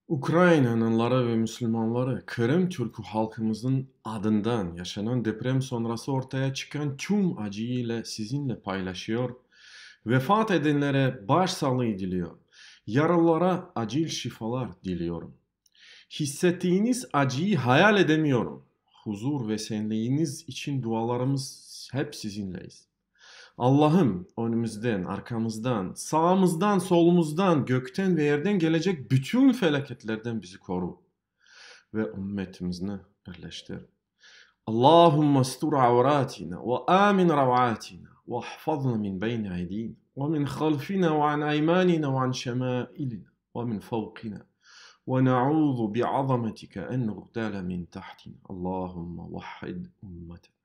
Ukrayna'nınları ve Müslümanları, Kırım Türk'ü halkımızın adından yaşanan deprem sonrası ortaya çıkan tüm acıyı ile sizinle paylaşıyor. Vefat edenlere başsağlığı diliyor. Yaralılara acil şifalar diliyorum. Hissettiğiniz acıyı hayal edemiyorum. Huzur ve senliğiniz için dualarımız hep sizinleyiz. Allah'ım önümüzden, arkamızdan, sağımızdan, solumuzdan, gökten ve yerden gelecek bütün felaketlerden bizi koru ve ümmetimizni birleştir. Allahümme stur avratina ve amin ravatina ve ahfazna min beyni aydina ve min khalfina ve an aymanina ve an şemailina ve min fawqina ve na'udhu bi'azamatika en nugtala min tahtina. Allahümme vahhid ümmete.